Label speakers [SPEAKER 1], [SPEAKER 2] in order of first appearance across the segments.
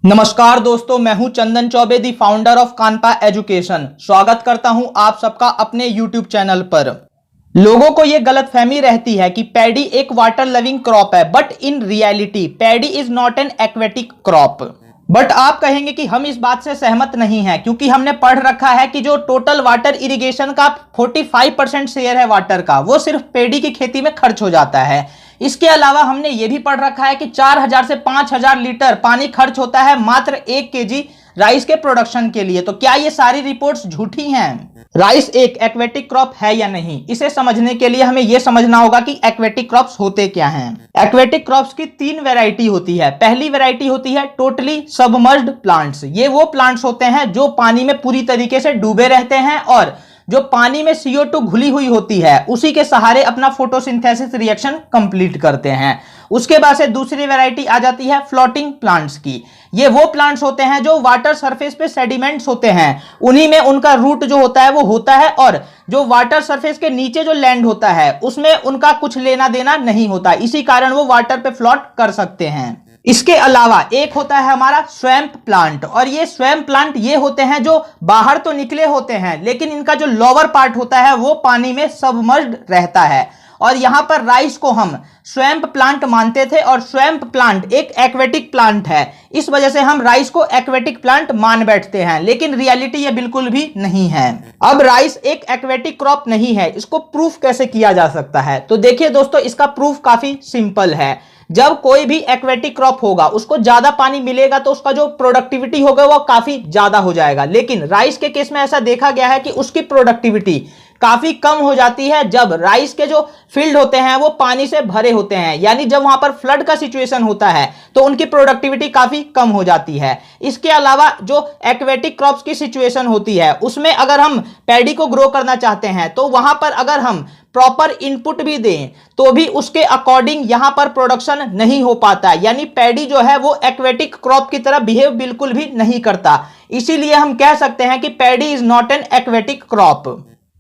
[SPEAKER 1] नमस्कार दोस्तों, मैं हूं Chandan Choubey, the founder of Kanpa education. स्वागत करता हूं आप सबका अपने YouTube चैनल पर। लोगों को यह गलतफहमी रहती है कि पैडी एक वाटर लविंग क्रॉप है, but in reality paddy is not an aquatic crop. But आप कहेंगे कि हम इस बात से सहमत नहीं हैं, क्योंकि हमने पढ़ रखा है कि जो टोटल वाटर इरिगेशन का 45% शेयर है वाटर का, वो सिर्फ पैडी की खेती में खर्च हो जाता है। इसके अलावा हमने ये भी पढ़ रखा है कि 4000 से 5000 लीटर पानी खर्च होता है मात्र 1 केजी राइस के प्रोडक्शन के लिए। तो क्या ये सारी रिपोर्ट्स झूठी हैं? राइस एक एक्वेटिक क्रॉप है या नहीं, इसे समझने के लिए हमें यह समझना होगा कि एक्वेटिक क्रॉप्स होते क्या हैं। एक्वेटिक क्रॉप्स की 3 वैरायटी होती है। पहली वैरायटी होती है टोटली सबमर्ज्ड प्लांट्स। ये वो प्लांट्स होते हैं जो पानी में पूरी तरीके से डूबे रहते हैं और जो पानी में CO2 घुली हुई होती है उसी के सहारे अपना फोटोसिंथेसिस रिएक्शन कंप्लीट करते हैं। उसके बाद से दूसरी वैरायटी आ जाती है फ्लोटिंग प्लांट्स की। ये वो प्लांट्स होते हैं जो वाटर सरफेस पे सेडिमेंट्स होते हैं, उन्हीं में उनका रूट जो होता है वो होता है, और जो वाटर सरफेस के नीचे जो लैंड होता है उसमें उनका कुछ लेना देना नहीं होता। इसी कारण वो वाटर पे फ्लोट कर सकते हैं। इसके अलावा एक होता है हमारा स्वैम्प प्लांट, और ये स्वैम्प प्लांट ये होते हैं जो बाहर तो निकले होते हैं लेकिन इनका जो लोअर पार्ट होता है वो पानी में सबमर्ज्ड रहता है। और यहां पर राइस को हम स्वैम्प प्लांट मानते थे, और स्वैम्प प्लांट एक एक्वेटिक प्लांट है, इस वजह से हम राइस को एक्वेटिक प्लांट मान बैठते हैं, लेकिन रियलिटी ये बिल्कुल भी नहीं है। अब राइस एक एक्वेटिक क्रॉप नहीं है, इसको प्रूफ कैसे किया जा सकता है? तो देखिए दोस्तों, इसका प्रूफ काफी सिंपल है। जब कोई भी एक्वेटिक क्रॉप होगा उसको ज्यादा पानी मिलेगा तो उसका जो प्रोडक्टिविटी होगा वो काफी ज्यादा हो जाएगा, लेकिन राइस के केस में ऐसा देखा गया है कि उसकी प्रोडक्टिविटी काफी कम हो जाती है जब राइस के जो फील्ड होते हैं वो पानी से भरे होते हैं, यानी जब वहां पर फ्लड का सिचुएशन होता है तो उनकी प्रोडक्टिविटी काफी कम हो जाती है। इसके अलावा जो एक्वेटिक क्रॉप्स की सिचुएशन होती है उसमें अगर हम पैडी को ग्रो करना चाहते हैं तो वहां पर अगर हम प्रॉपर इनपुट भी दें तो भी उसके अकॉर्डिंग यहां पर प्रोडक्शन नहीं हो पाता, यानी पैडी जो है वो एक्वेटिक क्रॉप की तरह बिहेव बिल्कुल भी नहीं करता। इसीलिए हम कह सकते हैं कि paddy is not an aquatic crop.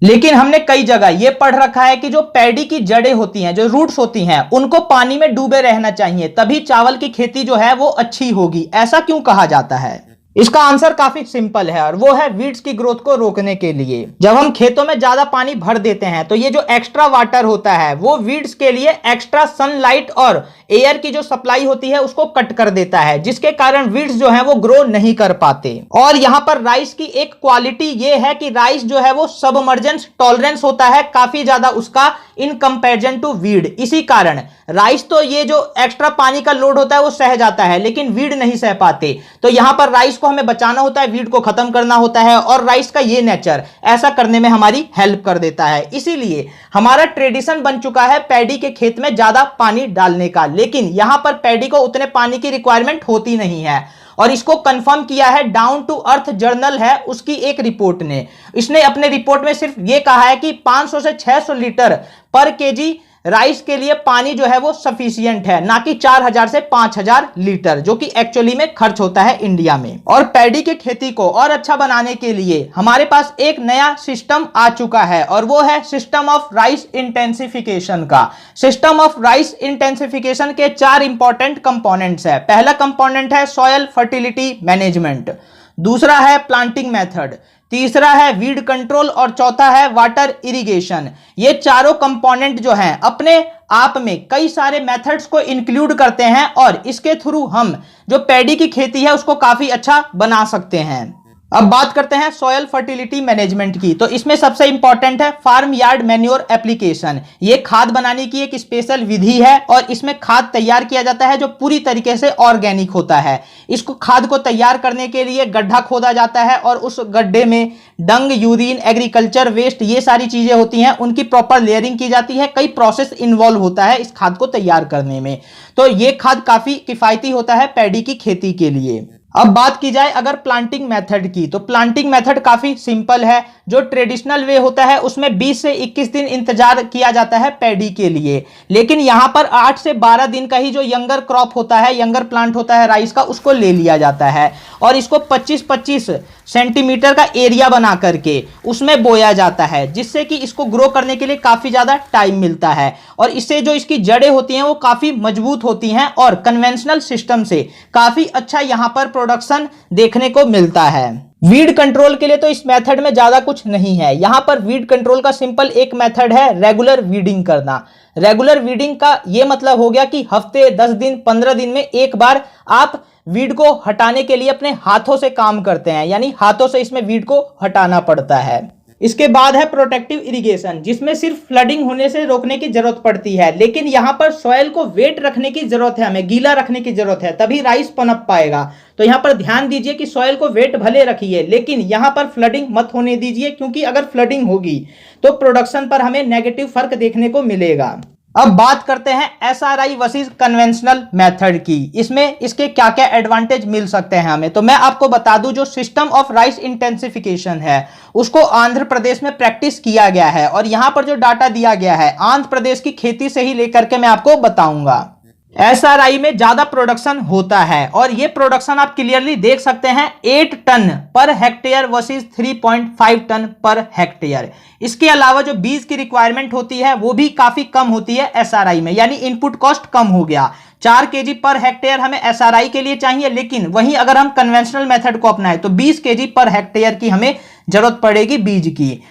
[SPEAKER 1] लेकिन हमने कई जगह यह पढ़ रखा है कि जो पैडी की जड़ें होती हैं, जो रूट्स होती हैं, उनको पानी में डूबे रहना चाहिए, तभी चावल की खेती जो है वो अच्छी होगी। ऐसा क्यों कहा जाता है? इसका आंसर काफी सिंपल है, और वो है वीड्स की ग्रोथ को रोकने के लिए। जब हम खेतों में ज्यादा पानी भर देते हैं तो ये जो एक्स्ट्रा वाटर होता है वो वीड्स के लिए एक्स्ट्रा सनलाइट और एयर की जो सप्लाई होती है उसको कट कर देता है, जिसके कारण वीड्स जो है वो ग्रो नहीं कर पाते। और यहाँ पर राइस की एक क्वालिटी ये है कि राइस जो है वो सबमर्जेंस टॉलरेंस होता है काफी ज्यादा उसका इन कंपैरिजन टू वीड। इसी कारण राइस तो ये जो एक्स्ट्रा पानी का लोड होता है वो सह जाता है, लेकिन वीड नहीं सह पाते। तो यहां पर राइस को हमें बचाना होता है, वीड को खत्म करना होता है, और राइस का ये नेचर ऐसा करने में हमारी हेल्प कर देता है। इसीलिए हमारा ट्रेडिशन बन चुका है पैडी के खेत में ज्यादा पानी डालने का, लेकिन यहां पर पैडी को उतने पानी की रिक्वायरमेंट होती नहीं है। और इसको कंफर्म किया है डाउन टू अर्थ जर्नल है उसकी एक रिपोर्ट ने। इसने अपने रिपोर्ट में सिर्फ ये कहा है कि 500 से 600 लीटर पर केजी राइस के लिए पानी जो है वो सफिशिएंट है, ना कि 4000 से 5000 लीटर, जो कि एक्चुअली में खर्च होता है इंडिया में। और पैडी की खेती को और अच्छा बनाने के लिए हमारे पास एक नया सिस्टम आ चुका है, और वो है सिस्टम ऑफ राइस इंटेंसिफिकेशन का। सिस्टम ऑफ राइस इंटेंसिफिकेशन के 4 इंपॉर्टेंट कंपोनेंट्स है। पहला कंपोनेंट है सॉयल फर्टिलिटी मैनेजमेंट, दूसरा है प्लांटिंग मेथड, तीसरा है वीड कंट्रोल, और चौथा है वाटर इरिगेशन। ये चारों कंपोनेंट जो हैं अपने आप में कई सारे मेथड्स को इंक्लूड करते हैं, और इसके थ्रू हम जो पैडी की खेती है उसको काफी अच्छा बना सकते हैं। अब बात करते हैं सॉयल फर्टिलिटी मैनेजमेंट की। तो इसमें सबसे इंपॉर्टेंट है फार्म यार्ड मैन्योर एप्लीकेशन। ये खाद बनाने की एक स्पेशल विधि है, और इसमें खाद तैयार किया जाता है जो पूरी तरीके से ऑर्गेनिक होता है। इसको खाद को तैयार करने के लिए गड्ढा खोदा जाता है, और उस गड्ढे में डंग, यूरिन, एग्रीकल्चर वेस्ट, ये सारी चीजें होती हैं, उनकी प्रॉपर लेयरिंग की जाती है। कई प्रोसेस इन्वॉल्व होता है इस खाद को तैयार करने में। तो ये खाद काफी किफायती होता है पैडी की खेती के लिए। अब बात की जाए अगर प्लांटिंग मेथड की, तो प्लांटिंग मेथड काफी सिंपल है। जो ट्रेडिशनल वे होता है उसमें 20 से 21 दिन इंतजार किया जाता है पैडी के लिए, लेकिन यहां पर 8 से 12 दिन का ही जो यंगर क्रॉप होता है, यंगर प्लांट होता है राइस का, उसको ले लिया जाता है और इसको 25-25 सेंटीमीटर का एरिया बना करके उसमें बोया जाता है, जिससे कि इसको ग्रो करने के लिए काफी ज्यादा टाइम मिलता है और इससे जो इसकी जड़ें होती हैं वो काफी मजबूत होती हैं और कन्वेंशनल सिस्टम से काफी अच्छा यहां पर प्रोडक्शन देखने को मिलता है। वीड कंट्रोल के लिए तो इस मेथड में ज्यादा कुछ नहीं है। यहां पर वीड कंट्रोल का सिंपल एक मेथड है रेगुलर वीडिंग करना। रेगुलर वीडिंग का यह मतलब हो गया कि हफ्ते 10 दिन 15 दिन में एक बार आप वीड को हटाने के लिए अपने हाथों से काम करते हैं, यानी हाथों से इसमें वीड को हटाना पड़ता है। इसके बाद है प्रोटेक्टिव इरिगेशन, जिसमें सिर्फ फ्लडिंग होने से रोकने की जरूरत पड़ती है, लेकिन यहां पर सॉइल को वेट रखने की जरूरत है, हमें गीला रखने की जरूरत है, तभी राइस पनप पाएगा। तो यहां पर ध्यान दीजिए कि सॉइल को वेट भले रखिए, लेकिन यहां पर फ्लडिंग मत होने दीजिए, क्योंकि अगर फ्लडिंग होगी तो प्रोडक्शन पर हमें नेगेटिव फर्क देखने को मिलेगा। अब बात करते हैं एसआरआई वर्सेस कन्वेंशनल मेथड की। इसमें इसके क्या क्या एडवांटेज मिल सकते हैं हमें, तो मैं आपको बता दूं, जो सिस्टम ऑफ राइस इंटेंसिफिकेशन है उसको आंध्र प्रदेश में प्रैक्टिस किया गया है और यहां पर जो डाटा दिया गया है आंध्र प्रदेश की खेती से ही लेकर के मैं आपको बताऊंगा। एसआरआई में ज्यादा प्रोडक्शन होता है और ये प्रोडक्शन आप क्लियरली देख सकते हैं 8 ton per hectare versus 3.5 ton per hectare. इसके अलावा जो बीज की रिक्वायरमेंट होती है वो भी काफी कम होती है एसआरआई में, यानी इनपुट कॉस्ट कम हो गया। 4 केजी पर हेक्टेयर हमें एसआरआई के लिए चाहिए, लेकिन वहीं अगर हम कन्वेंशनल मेथड को अपनाएं तो 20 केजी पर हेक्टेयर की हमें जरूरत पड़ेगी बीज की।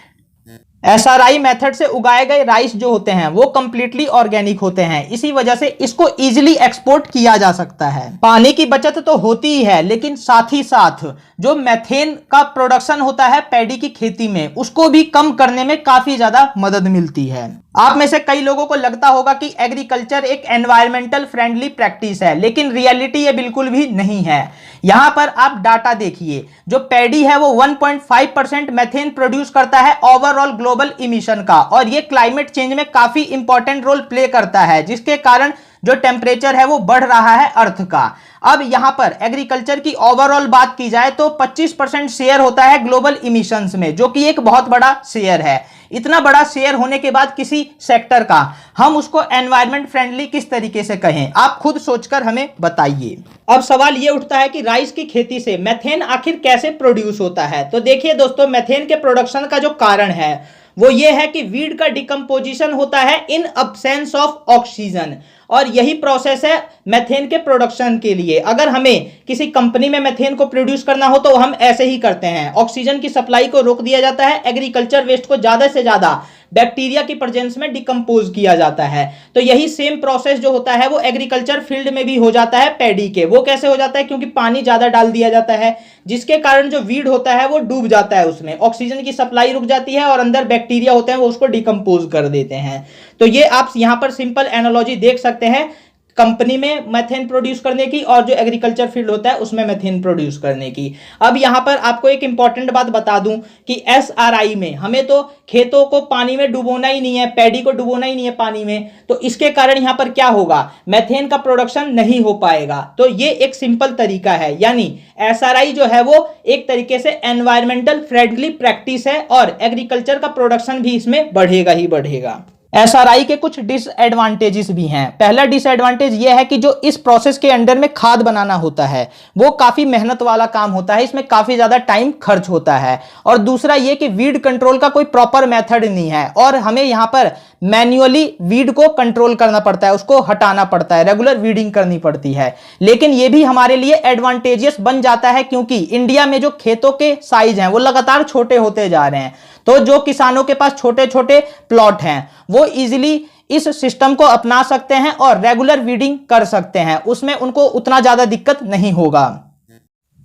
[SPEAKER 1] एसआरआई मेथड से उगाए गए राइस जो होते हैं वो कंप्लीटली ऑर्गेनिक होते हैं, इसी वजह से इसको इजीली एक्सपोर्ट किया जा सकता है। पानी की बचत तो होती ही है, लेकिन साथ ही साथ जो मेथेन का प्रोडक्शन होता है पैडी की खेती में उसको भी कम करने में काफी ज्यादा मदद मिलती है। आप में से कई लोगों को लगता होगा कि एग्रीकल्चर एक एनवायरमेंटल फ्रेंडली प्रैक्टिस है, लेकिन रियलिटी ये बिल्कुल भी नहीं है। यहां पर आप डाटा देखिए, जो पैडी है वो 1.5% मेथेन प्रोड्यूस करता है ओवरऑल ग्लोबल इमिशन का, और ये क्लाइमेट चेंज में काफी इंपॉर्टेंट रोल प्ले करता है, जिसके कारण जो टेम्परेचर है वो बढ़ रहा है अर्थ का। अब यहां पर एग्रीकल्चर की ओवरऑल बात की जाए तो 25% शेयर होता है ग्लोबल इमिशंस में, जो कि एक बहुत बड़ा शेयर है। इतना बड़ा शेयर होने के बाद किसी सेक्टर का हम उसको एनवायरमेंट फ्रेंडली किस तरीके से कहें, आप खुद सोचकर हमें बताइए। अब सवाल यह उठता है कि राइस की खेती से मेथेन आखिर कैसे प्रोड्यूस होता है। तो देखिए दोस्तों, मेथेन के प्रोडक्शन का जो कारण है वो ये है कि वीड का डिकम्पोजिशन होता है इन अब्सेंस ऑफ ऑक्सीजन, और यही प्रोसेस है मेथेन के प्रोडक्शन के लिए। अगर हमें किसी कंपनी में मेथेन को प्रोड्यूस करना हो तो हम ऐसे ही करते हैं, ऑक्सीजन की सप्लाई को रोक दिया जाता है, एग्रीकल्चर वेस्ट को ज्यादा से ज्यादा बैक्टीरिया की प्रेजेंस में डिकम्पोज किया जाता है। तो यही सेम प्रोसेस जो होता है वो एग्रीकल्चर फील्ड में भी हो जाता है पैडी के। वो कैसे हो जाता है, क्योंकि पानी ज्यादा डाल दिया जाता है, जिसके कारण जो वीड होता है वो डूब जाता है, उसमें ऑक्सीजन की सप्लाई रुक जाती है और अंदर बैक्टीरिया होते हैं वो उसको डिकम्पोज कर देते हैं। तो ये आप यहां पर सिंपल एनालॉजी देख सकते हैं कंपनी में मेथेन प्रोड्यूस करने की और जो एग्रीकल्चर फील्ड होता है उसमें मेथेन प्रोड्यूस करने की। अब यहां पर आपको एक इंपॉर्टेंट बात बता दूं कि एसआरआई में हमें तो खेतों को पानी में डुबोना ही नहीं है, पैडी को डुबोना ही नहीं है पानी में, तो इसके कारण यहां पर क्या होगा, मेथेन का प्रोडक्शन नहीं हो पाएगा। तो ये एक सिंपल तरीका है, यानी एसआरआई जो है वो एक तरीके से एनवायरमेंटल फ्रेंडली प्रैक्टिस है और एग्रीकल्चर का प्रोडक्शन भी इसमें बढ़ेगा ही बढ़ेगा। एसआरआई के कुछ डिसएडवांटेजेस भी हैं। पहला डिसएडवांटेज यह है कि जो इस प्रोसेस के अंडर में खाद बनाना होता है वो काफी मेहनत वाला काम होता है, इसमें काफी ज्यादा टाइम खर्च होता है। और दूसरा ये कि वीड कंट्रोल का कोई प्रॉपर मेथड नहीं है और हमें यहां पर मैन्युअली वीड को कंट्रोल करना पड़ता है, उसको हटाना पड़ता है, रेगुलर वीडिंग करनी पड़ती है। लेकिन ये भी हमारे लिए एडवांटेजियस बन जाता है, क्योंकि इंडिया में जो खेतों के साइज हैं वो लगातार छोटे होते जा रहे हैं। तो जो किसानों के पास छोटे छोटे प्लॉट हैं वो इजीली इस सिस्टम को अपना सकते हैं और रेगुलर वीडिंग कर सकते हैं, उसमें उनको उतना ज्यादा दिक्कत नहीं होगा।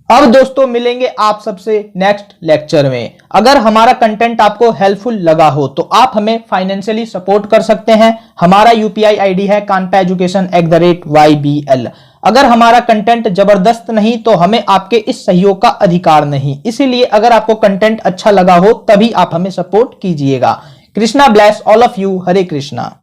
[SPEAKER 1] अब दोस्तों मिलेंगे आप सबसे नेक्स्ट लेक्चर में। अगर हमारा कंटेंट आपको हेल्पफुल लगा हो तो आप हमें फाइनेंशियली सपोर्ट कर सकते हैं। हमारा यूपीआई आईडी है kanpaeducation@ybl। अगर हमारा कंटेंट जबरदस्त नहीं तो हमें आपके इस सहयोग का अधिकार नहीं, इसीलिए अगर आपको कंटेंट अच्छा लगा हो तभी आप हमें सपोर्ट कीजिएगा। Krishna bless all of you. Hare Krishna.